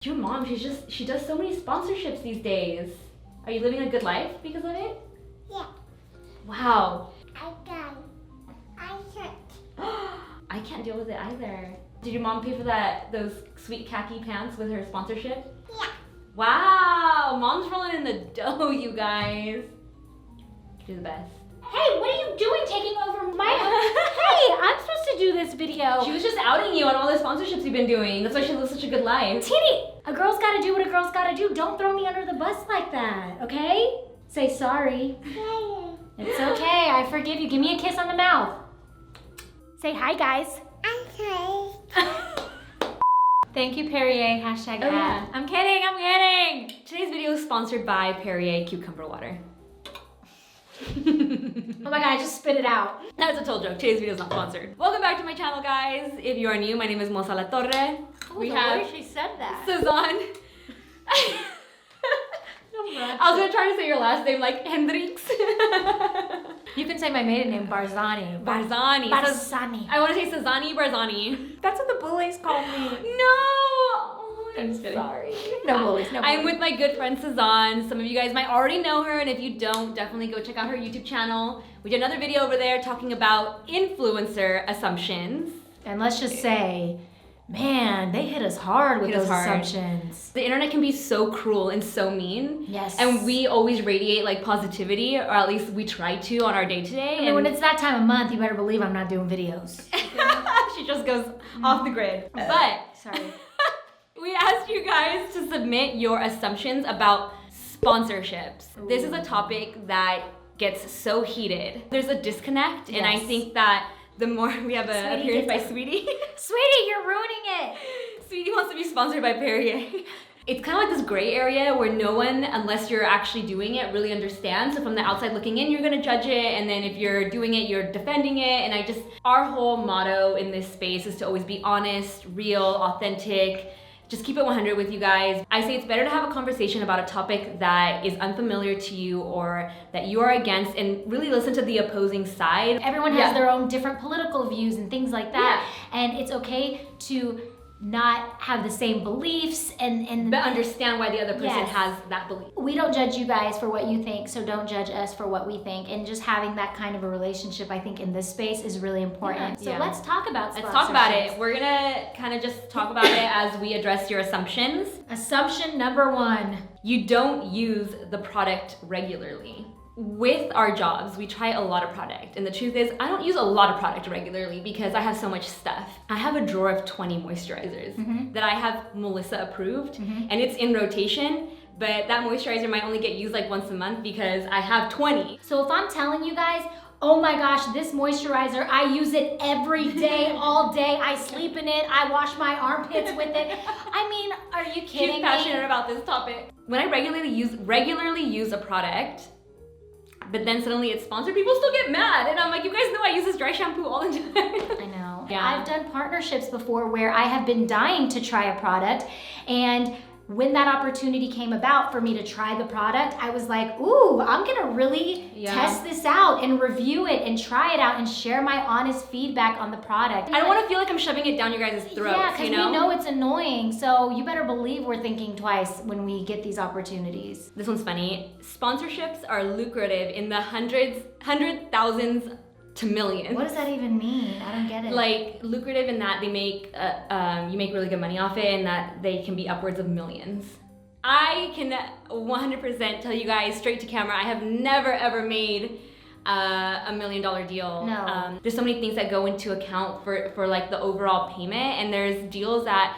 Your mom, she does so many sponsorships these days. Are you living a good life because of it? Yeah. Wow. I can't. I can't deal with it either. Did your mom pay for those sweet khaki pants with her sponsorship? Yeah. Wow, mom's rolling in the dough, you guys. You're the best. Hey, what are you doing taking over my... Hey, I'm supposed to do this video. She was just outing you on all the sponsorships you've been doing. That's why she lives such a good life. Titty, a girl's gotta do what a girl's gotta do. Don't throw me under the bus like that, okay? Say sorry. It's okay, I forgive you. Give me a kiss on the mouth. Say hi, guys. Thank you, Perrier. Hashtag ad. Yeah. I'm kidding. Today's video is sponsored by Perrier Cucumber Water. Oh my God, I just spit it out. That's a total joke. Today's video is not sponsored. Welcome back to my channel, guys. If you are new, my name is Alatorre. We have... she said that. Sazan. I was gonna try to say your last name like Hendrix. You can say my maiden name, Barzani. Barzani. Barzani. I want to say Sazani Barzani. That's what the bullies call me. No. I'm just kidding. Sorry. No bullies, no bullies. I'm with my good friend Sazan. Some of you guys might already know her, and if you don't, definitely go check out her YouTube channel. We did another video over there talking about influencer assumptions. And let's just say, man, they hit us hard with those assumptions. The internet can be so cruel and so mean. Yes. And we always radiate like positivity, or at least we try to on our day-to-day. And when it's that time of month, you better believe I'm not doing videos. She just goes off the grid. But sorry. We asked you guys to submit your assumptions about sponsorships. This is a topic that gets so heated. There's a disconnect, and I think that the more we have a appearance by Sweetie. Sweetie, you're ruining it. Sweetie wants to be sponsored by Perrier. It's kind of like this gray area where no one, unless you're actually doing it, really understands. So from the outside looking in, you're gonna judge it, and then if you're doing it, you're defending it. And our whole motto in this space is to always be honest, real, authentic. Just keep it 100 with you guys. I say it's better to have a conversation about a topic that is unfamiliar to you or that you are against, and really listen to the opposing side. Everyone has their own different political views and things like that. Yeah. And it's okay to not have the same beliefs but understand why the other person has that belief. We don't judge you guys for what you think, so don't judge us for what we think. And just having that kind of a relationship, I think, in this space is really important. So let's talk about sponsorships. Let's talk about it. We're gonna kind of just talk about it as we address your assumptions. Assumption number 1. You don't use the product regularly. With our jobs, we try a lot of product, and the truth is I don't use a lot of product regularly because I have so much stuff. I have a drawer of 20 moisturizers that I have Melissa approved, and it's in rotation, but that moisturizer might only get used like once a month because I have 20. So if I'm telling you guys, oh my gosh, this moisturizer, I use it every day, all day. I sleep in it. I wash my armpits with it. I mean, are you kidding me? She's passionate about this topic. When I regularly use a product, but then suddenly it's sponsored, people still get mad. And I'm like, you guys know I use this dry shampoo all the time. I know. Yeah. I've done partnerships before where I have been dying to try a product, and when that opportunity came about for me to try the product, I was like, ooh, I'm gonna really test this out and review it and try it out and share my honest feedback on the product. I don't wanna feel like I'm shoving it down your guys' throats, yeah, because we know it's annoying, so you better believe we're thinking twice when we get these opportunities. This one's funny. Sponsorships are lucrative in the hundred thousands to millions. What does that even mean? I don't get it. Like lucrative in that they make, you make really good money off it, and that they can be upwards of millions. I can 100% tell you guys straight to camera, I have never ever made $1 million deal. No. There's so many things that go into account for like the overall payment, and there's deals that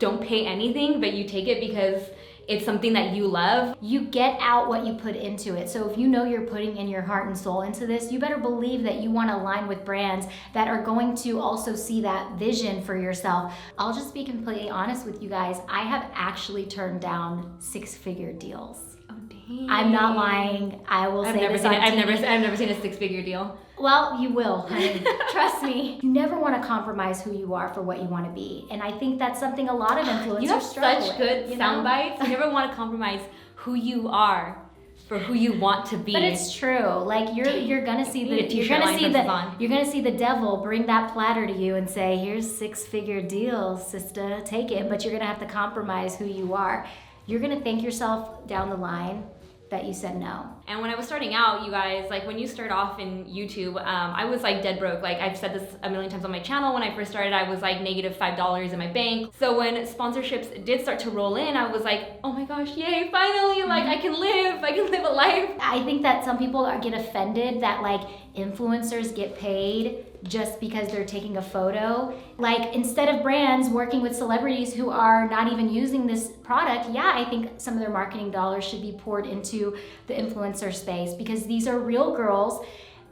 don't pay anything, but you take it because it's something that you love. You get out what you put into it. So if you know you're putting in your heart and soul into this, you better believe that you want to align with brands that are going to also see that vision for yourself. I'll just be completely honest with you guys. I have actually turned down 6-figure deals. Oh, dang. I'm not lying. I will say this on TV. I've never seen a 6-figure deal. Well, you will, honey. Trust me. You never want to compromise who you are for what you want to be. And I think that's something a lot of influencers You have struggle such with, good sound bites. You never want to compromise who you are for who you want to be. But it's true. Like you're gonna see the you're gonna see the devil bring that platter to you and say, "Here's 6-figure deal, sister, take it." But you're gonna have to compromise who you are. You're gonna thank yourself down the line that you said no. And when I was starting out, you guys, like when you start off in YouTube, I was like dead broke. Like I've said this a million times on my channel. When I first started, I was like negative $5 in my bank. So when sponsorships did start to roll in, I was like, oh my gosh, yay, finally, like I can live a life. I think that some people get offended that like influencers get paid just because they're taking a photo. Like instead of brands working with celebrities who are not even using this product, yeah, I think some of their marketing dollars should be poured into the influencer space, because these are real girls.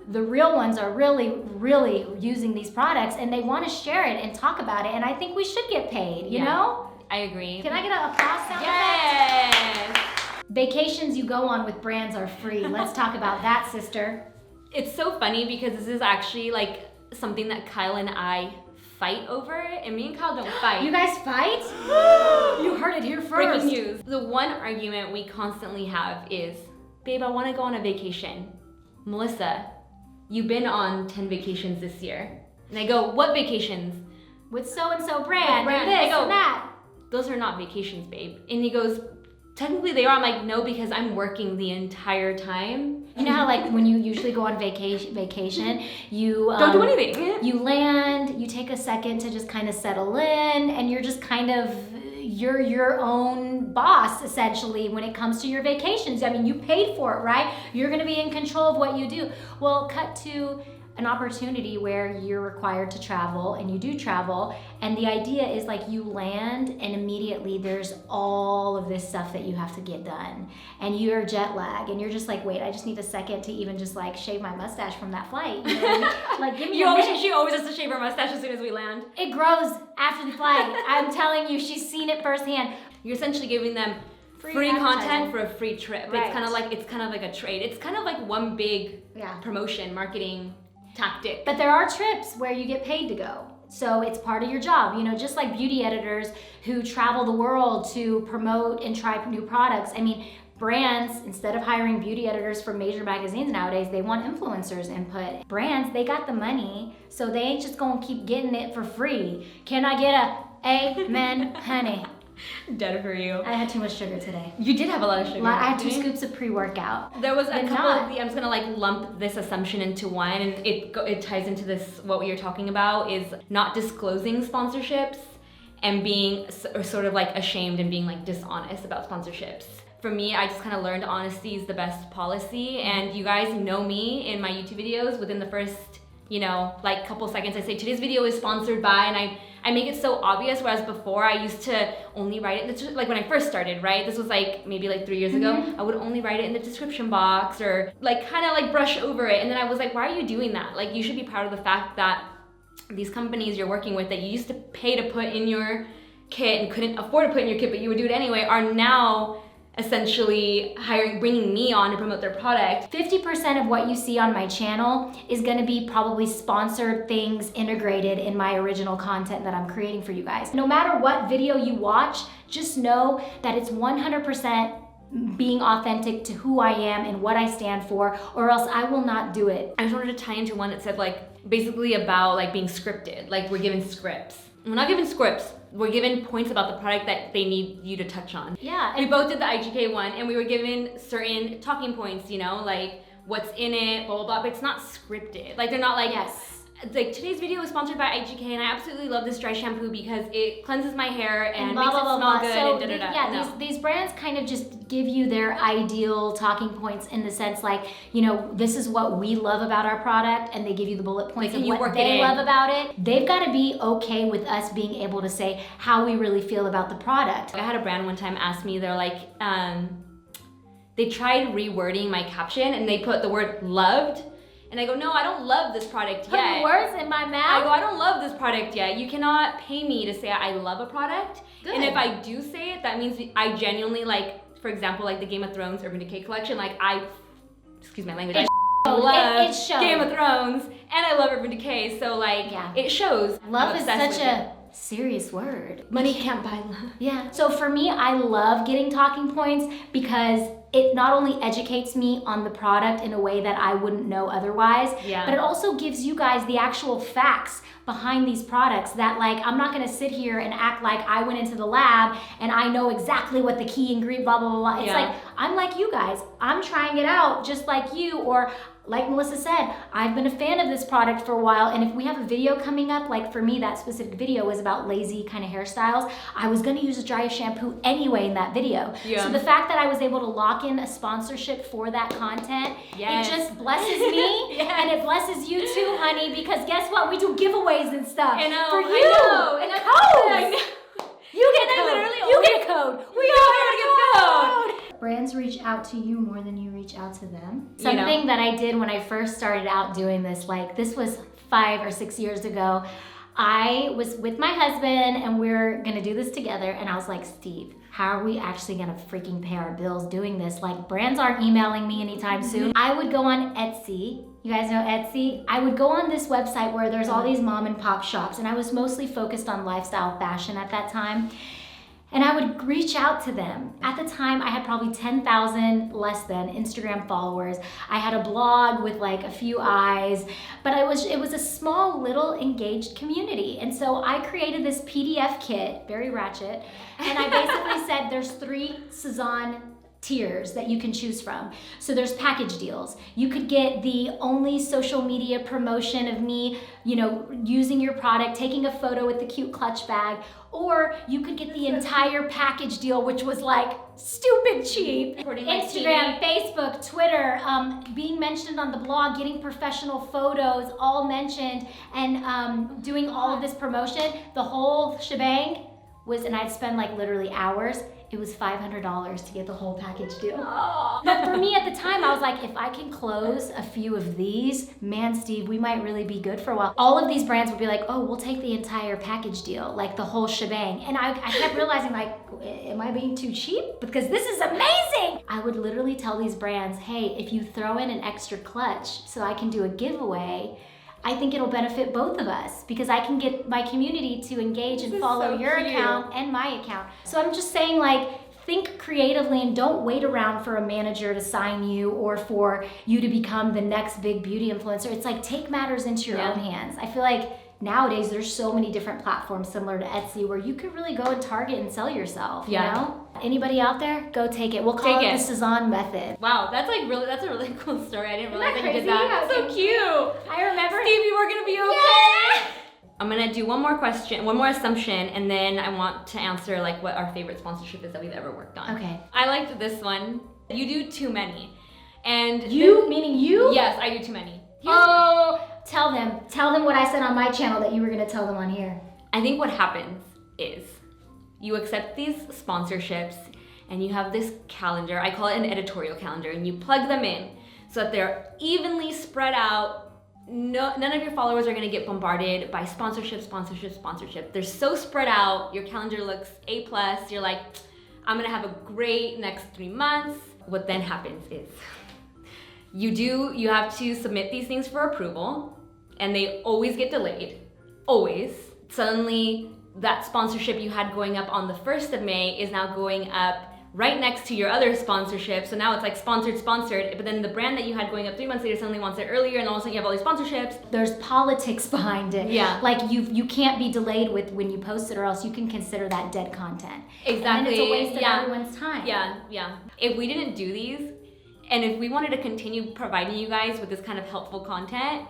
The real ones are really, really using these products and they want to share it and talk about it. And I think we should get paid, you know? I agree. Can I get an applause sound? Yes! Vacations you go on with brands are free. Let's talk about that, sister. It's so funny because this is actually like something that Kyle and I fight over, and me and Kyle don't fight. You guys fight? You heard it here first. Breaking news. The one argument we constantly have is, babe, I want to go on a vacation. Melissa, you've been on 10 vacations this year. And I go, what vacations? With so-and-so brand, and this I go, and that. Those are not vacations, babe. And he goes, technically they are. I'm like, no, because I'm working the entire time. You know how like when you usually go on vacation, you don't do anything. You land, you take a second to just kind of settle in, and you're just kind of, you're your own boss essentially when it comes to your vacations. I mean, you paid for it, right? You're gonna be in control of what you do. Well, cut to an opportunity where you're required to travel, and you do travel, and the idea is like you land and immediately there's all of this stuff that you have to get done, and you're jet lag, and you're just like, wait, I just need a second to even just like shave my mustache from that flight, you know? Like give me a minute. She always has to shave her mustache as soon as we land. It grows after the flight. I'm telling you, she's seen it firsthand. You're essentially giving them free content for a free trip. Right. It's kind of like a trade. It's kind of like one big promotion, marketing tactic. But there are trips where you get paid to go. So it's part of your job, you know, just like beauty editors who travel the world to promote and try new products. I mean, brands, instead of hiring beauty editors from major magazines nowadays, they want influencers input. Brands, they got the money, so they ain't just gonna keep getting it for free. Can I get a amen, honey? Dead for you. I had too much sugar today. You did have a lot of sugar. I had 2 scoops of pre-workout. There was a couple of I'm just gonna like lump this assumption into one, and it ties into this, what we are talking about is not disclosing sponsorships and being sort of like ashamed and being like dishonest about sponsorships. For me, I just kind of learned honesty is the best policy, and you guys know me in my YouTube videos. Within the first, you know, like couple seconds, I say today's video is sponsored by, and I make it so obvious, whereas before I used to only write it, like when I first started, right? This was like maybe like 3 years ago. I would only write it in the description box or like kind of like brush over it. And then I was like, why are you doing that? Like you should be proud of the fact that these companies you're working with that you used to pay to put in your kit and couldn't afford to put in your kit, but you would do it anyway, are now essentially bringing me on to promote their product. 50% of what you see on my channel is gonna be probably sponsored things integrated in my original content that I'm creating for you guys. No matter what video you watch, just know that it's 100% being authentic to who I am and what I stand for, or else I will not do it. I just wanted to tie into one that said like, basically about like being scripted, like we're given scripts. We're not given scripts. We're given points about the product that they need you to touch on. Yeah. We both did the IGK one, and we were given certain talking points, you know, like what's in it, blah, blah, blah, but it's not scripted. Like they're not like, like today's video is sponsored by IGK, and I absolutely love this dry shampoo because it cleanses my hair and blah, makes blah, it blah, smell blah. good So and da-da-da. yeah, No. these brands kind of just give you their ideal talking points in the sense like, you know, this is what we love about our product, and they give you the bullet points Like, of what they love about it. They've got to be okay with us being able to say how we really feel about the product. I had a brand one time ask me, they're like, they tried rewording my caption and they put the word loved. And I go, no, I don't love this product yet. Putting words in my mouth? I go, I don't love this product yet. You cannot pay me to say I love a product. Good. And if I do say it, that means I genuinely like, for example, like the Game of Thrones Urban Decay collection, like excuse my language, I love it shows. Game of Thrones and I love Urban Decay. So like, it shows. Love is such a serious word. Money can't buy love. Yeah. So for me, I love getting talking points because it not only educates me on the product in a way that I wouldn't know otherwise, but it also gives you guys the actual facts behind these products that, like, I'm not gonna sit here and act like I went into the lab and I know exactly what the key ingredient, blah, blah, blah, blah. It's like, I'm like you guys. I'm trying it out just like you, or like Melissa said, I've been a fan of this product for a while, and if we have a video coming up, like for me, that specific video was about lazy kind of hairstyles. I was gonna use a dry shampoo anyway in that video. So the fact that I was able to lock in a sponsorship for that content, it just blesses me, and it blesses you too, honey, because guess what? We do giveaways and stuff for you, and codes. You get a code. You get a code. We all get a code. Brands reach out to you more than you reach out to them. Something that I did when I first started out doing this, like this was 5 or 6 years ago. I was with my husband and we were gonna do this together, and I was like, Steve, how are we actually gonna freaking pay our bills doing this? Like, brands aren't emailing me anytime soon. I would go on Etsy. You guys know Etsy? I would go on this website where there's all these mom and pop shops, and I was mostly focused on lifestyle fashion at that time. And I would reach out to them. At the time, I had probably 10,000 less than Instagram followers. I had a blog with like a few eyes, but it was a small little engaged community. And so I created this PDF kit, very ratchet, and I basically said there's 3 Sazan tiers that you can choose from. So there's package deals. You could get the only social media promotion of me, you know, using your product, taking a photo with the cute clutch bag, or you could get the entire package deal, which was like stupid cheap. Instagram, Facebook, Twitter, being mentioned on the blog, getting professional photos, all mentioned, and doing all of this promotion. The whole shebang was, and I'd spend like literally hours. It was $500 to get the whole package deal. But for me at the time, I was like, if I can close a few of these, man, Steve, we might really be good for a while. All of these brands would be like, oh, we'll take the entire package deal, like the whole shebang. And I kept realizing, like, am I being too cheap? Because this is amazing. I would literally tell these brands, hey, if you throw in an extra clutch so I can do a giveaway, I think it'll benefit both of us because I can get my community to engage and follow your account and my account. So I'm just saying, like, think creatively and don't wait around for a manager to sign you or for you to become the next big beauty influencer. It's like, take matters into your own hands. I feel like nowadays there's so many different platforms similar to Etsy where you could really go and target and sell yourself, you know? Anybody out there? Go take it. We'll call it the Sazan method. Wow, that's a really cool story. I didn't realize that you did that. That's so cute. I remember. Stevie, we're gonna be okay. I'm gonna do one more question, one more assumption, and then I want to answer like what our favorite sponsorship is that we've ever worked on. Okay. I liked this one. You do too many. And meaning you? Yes, I do too many. Tell them what I said on my channel that you were gonna tell them on here. I think what happens is you accept these sponsorships and you have this calendar. I call it an editorial calendar, and you plug them in so that they're evenly spread out. None of your followers are gonna get bombarded by sponsorship. They're so spread out. Your calendar looks A+. You're like, I'm gonna have a great next 3 months. What then happens is you have to submit these things for approval, and they always get delayed, always. Suddenly, that sponsorship you had going up on the 1st of May is now going up right next to your other sponsorship. So now it's like sponsored, but then the brand that you had going up 3 months later suddenly wants it earlier, and all of a sudden you have all these sponsorships. There's politics behind it. Yeah. Like you can't be delayed with when you post it, or else you can consider that dead content. Exactly. And it's a waste of everyone's time. Yeah. If we didn't do these, and if we wanted to continue providing you guys with this kind of helpful content,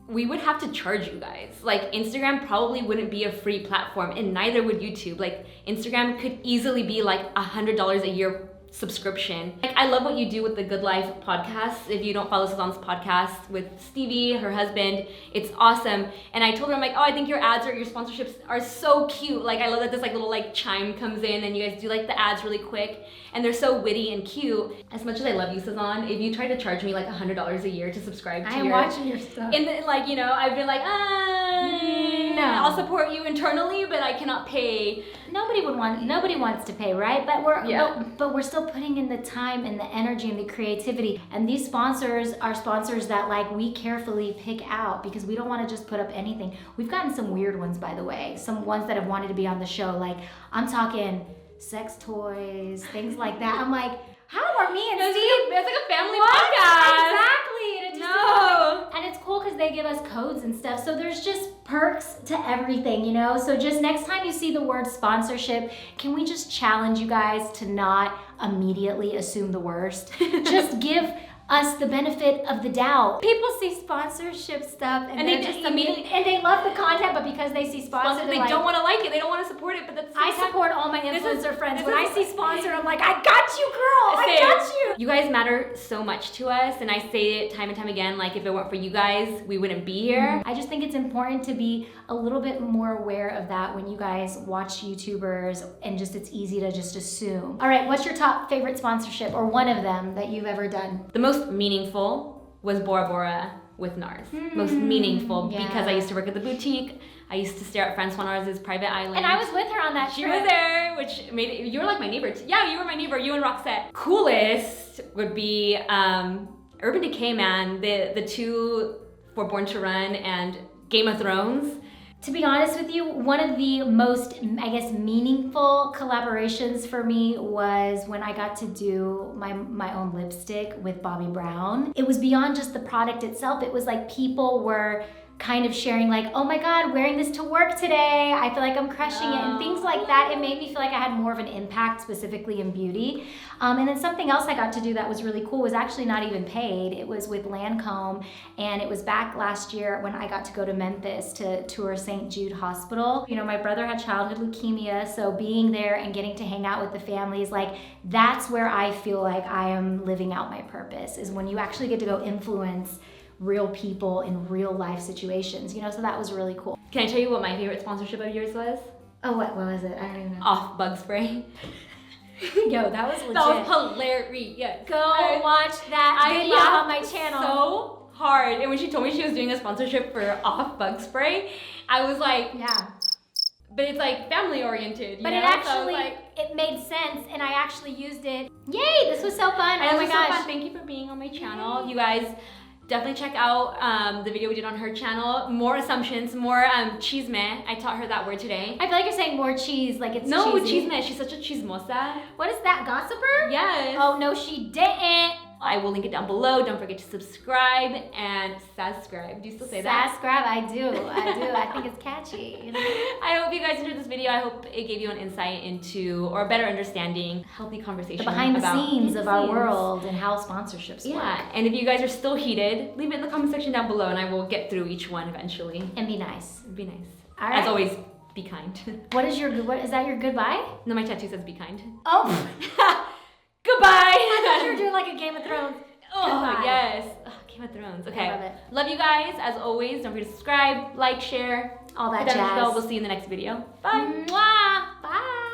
we would have to charge you guys. Like, Instagram probably wouldn't be a free platform, and neither would YouTube. Like, Instagram could easily be like $100 a year subscription. Like, I love what you do with the Good Life podcast. If you don't follow Sazan's podcast with Stevie, her husband, it's awesome. And I told her, I'm like, oh, I think your ads or your sponsorships are so cute. Like, I love that this like little like chime comes in and you guys do like the ads really quick, and they're so witty and cute. As much as I love you, Sazan, if you try to charge me like $100 a year to subscribe to I am watching your stuff. And then, like, you know, I've been like, No. I'll support you internally, but I cannot pay. Nobody wants to pay, right? But we're still putting in the time and the energy and the creativity. And these sponsors are sponsors that like we carefully pick out because we don't want to just put up anything. We've gotten some weird ones, by the way. Some ones that have wanted to be on the show. Like I'm talking sex toys, things like that. I'm like, how are me and Steve? It's like a family podcast. Exactly. And it just and it's cool because they give us codes and stuff. So there's just perks to everything, you know? So just next time you see the word sponsorship, can we just challenge you guys to not immediately assume the worst? Just give us the benefit of the doubt. People see sponsorship stuff and they just immediately and they love the content, but because they see sponsor, they don't want to like it. They don't want to support it. But that's I support all my influencer friends. When I see sponsor, I'm like, I got you, girl. I got you. You guys matter so much to us, and I say it time and time again. Like if it weren't for you guys, we wouldn't be here. I just think it's important to be a little bit more aware of that when you guys watch YouTubers, and just it's easy to just assume. All right, what's your top favorite sponsorship or one of them that you've ever done? The most meaningful was Bora Bora with NARS. Most meaningful because I used to work at the boutique. I used to stare at Francois Nars's private island. And I was with her on that trip. She was there, which made it, you were like my neighbor. Yeah, you were my neighbor, you and Roxette. Coolest would be Urban Decay, man. The two for Born to Run and Game of Thrones. To be honest with you, one of the most, I guess, meaningful collaborations for me was when I got to do my own lipstick with Bobbi Brown. It was beyond just the product itself. It was like people were kind of sharing like, oh my God, wearing this to work today. I feel like I'm crushing it and things like that. It made me feel like I had more of an impact specifically in beauty. And then something else I got to do that was really cool was actually not even paid. It was with Lancome, and it was back last year when I got to go to Memphis to tour St. Jude Hospital. You know, my brother had childhood leukemia, so being there and getting to hang out with the families, like that's where I feel like I am living out my purpose, is when you actually get to go influence real people in real life situations, you know, so that was really cool. Can I tell you what my favorite sponsorship of yours was? Oh, what was it? I don't even know. Off Bug Spray. Yo, that was legit. That was hilarious. Go watch that video on my channel. So hard. And when she told me she was doing a sponsorship for Off Bug Spray, I was like, yeah. But it's like family oriented, but know? It actually, so it made sense, and I actually used it. Yay, this was so fun. Oh my gosh. So fun. Thank you for being on my channel. You guys definitely check out the video we did on her channel. More assumptions, more chisme. I taught her that word today. I feel like you're saying more cheese, like it's no, cheesy. Chisme. She's such a chismosa. What is that, gossiper? Yes. Oh, no, she didn't. I will link it down below. Don't forget to subscribe and SAZ-SCRIBE. Do you still say that? SAZ-SCRIBE, I do. I think it's catchy. You know? I hope you guys enjoyed this video. I hope it gave you an insight into, or a better understanding, healthy conversation behind the scenes of our world and how sponsorships work. Yeah, and if you guys are still heated, leave it in the comment section down below and I will get through each one eventually. And be nice. Be nice. All right. As always, be kind. What is that your goodbye? No, my tattoo says be kind. Oh. Goodbye. I thought you were doing like a Game of Thrones. Oh, goodbye. Yes. Oh, Game of Thrones. Okay. I love it. Love you guys. As always, don't forget to subscribe, like, share. All that jazz. jazz. We'll see you in the next video. Bye. Mwah. Bye.